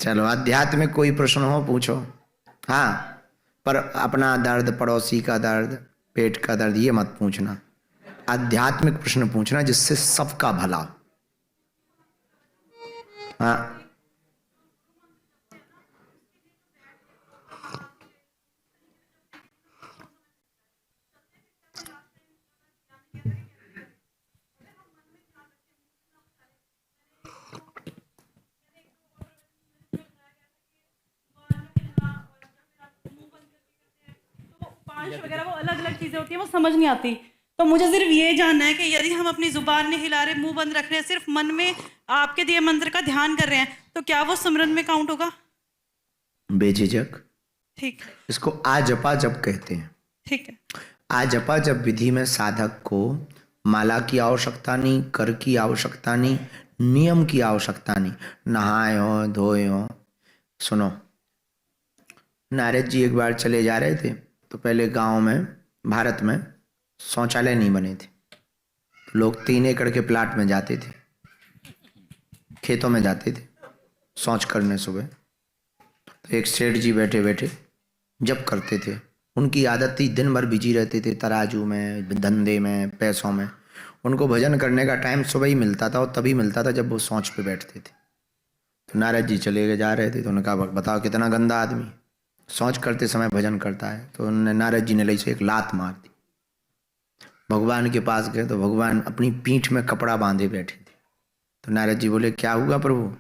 चलो अध्यात्म में कोई प्रश्न हो पूछो। हाँ, पर अपना दर्द, पड़ोसी का दर्द, पेट का दर्द ये मत पूछना। आध्यात्मिक प्रश्न पूछना जिससे सबका भला हो। हाँ, वगैरह वो अलग अलग चीजें होती है, वो समझ नहीं आती। तो मुझे सिर्फ ये जानना है कि यदि हम अपनी जुबान नहीं हिला रहे, मुंह बंद रख रहे हैं, सिर्फ मन में आपके दिए मंत्र का ध्यान कर रहे हैं, तो क्या वो सिमरन में काउंट होगा? बेझिझक। ठीक है, इसको आजपा जप कहते हैं। ठीक है। आजपा जप विधि में साधक को माला की आवश्यकता नहीं, कर की आवश्यकता नहीं, नियम की आवश्यकता नहीं। नहाए हो, धोए हो। सुनो, नारद जी एक बार चले जा रहे थे तो पहले गांव में, भारत में शौचालय नहीं बने थे। लोग 3 एकड़ के प्लाट में जाते थे, खेतों में जाते थे शौच करने सुबह। तो एक सेठ जी बैठे बैठे जप करते थे। उनकी आदत थी, दिन भर बिजी रहते थे तराजू में, धंधे में, पैसों में। उनको भजन करने का टाइम सुबह ही मिलता था, और तभी मिलता था जब वो शौच पे बैठते थे। तो नारद जी चले गए, जा रहे थे, तो उन्होंने कहा बताओ कितना गंदा आदमी शौच करते समय भजन करता है। तो उन्होंने, नारद जी ने लई से एक लात मार दी। भगवान के पास गए तो भगवान अपनी पीठ में कपड़ा बांधे बैठे थे। तो नारद जी बोले क्या हुआ प्रभु?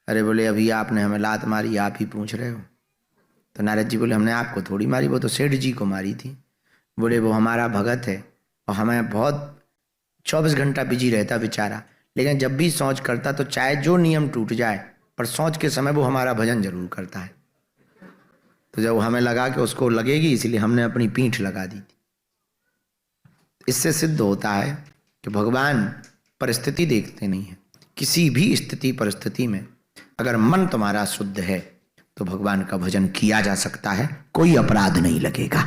अरे बोले अभी आपने हमें लात मारी, आप ही पूछ रहे हो? तो नारद जी बोले हमने आपको थोड़ी मारी, वो तो सेठ जी को मारी थी। बोले वो हमारा भगत है और हमें बहुत 24 घंटा बिजी रहता बेचारा, लेकिन जब भी शौच करता तो चाहे जो नियम टूट जाए, पर शौच के समय वो हमारा भजन जरूर करता है। तो जब हमें लगा कि उसको लगेगी, इसलिए हमने अपनी पीठ लगा दी थी। इससे सिद्ध होता है कि भगवान परिस्थिति देखते नहीं है। किसी भी स्थिति परिस्थिति में अगर मन तुम्हारा शुद्ध है तो भगवान का भजन किया जा सकता है, कोई अपराध नहीं लगेगा।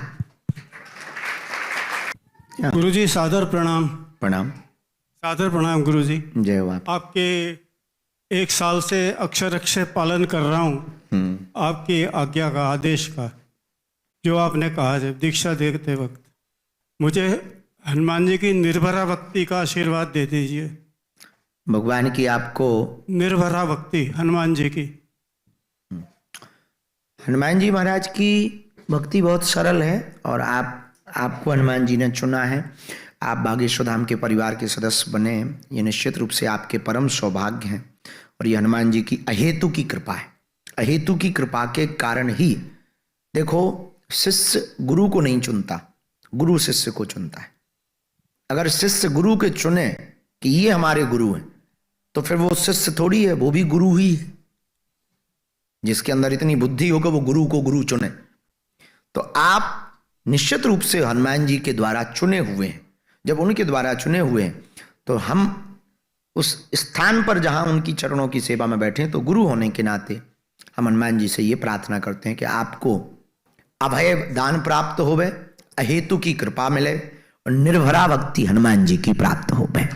गुरुजी सादर प्रणाम। प्रणाम। सादर प्रणाम गुरुजी। जय हो। आपके 1 साल से अक्षर अक्षर पालन कर रहा हूँ आपकी आज्ञा का, आदेश का। जो आपने कहा जब दीक्षा देते वक्त, मुझे हनुमान जी की निर्भरा भक्ति का आशीर्वाद दे दीजिए। भगवान की आपको निर्भरा भक्ति हनुमान जी की। हनुमान जी महाराज की भक्ति बहुत सरल है, और आपको हनुमान जी ने चुना है। आप बागेश्वर धाम के परिवार के सदस्य बने, ये निश्चित रूप से आपके परम सौभाग्य हैं। और ये हनुमान जी की अहेतु की कृपा है। अहेतु की कृपा के कारण ही, देखो, शिष्य गुरु को नहीं चुनता, गुरु शिष्य को चुनता है। अगर शिष्य गुरु के चुने कि ये हमारे गुरु हैं, तो फिर वो शिष्य थोड़ी है, वो भी गुरु ही है। जिसके अंदर इतनी बुद्धि होगा वो गुरु को गुरु चुने। तो आप निश्चित रूप से हनुमान जी के द्वारा चुने हुए हैं। जब उनके द्वारा चुने हुए हैं तो हम उस स्थान पर जहां उनकी चरणों की सेवा में बैठे, तो गुरु होने के नाते हम हनुमान जी से ये प्रार्थना करते हैं कि आपको अभय दान प्राप्त होवे, अहेतु की कृपा मिले, और निर्भरा भक्ति हनुमान जी की प्राप्त होवे।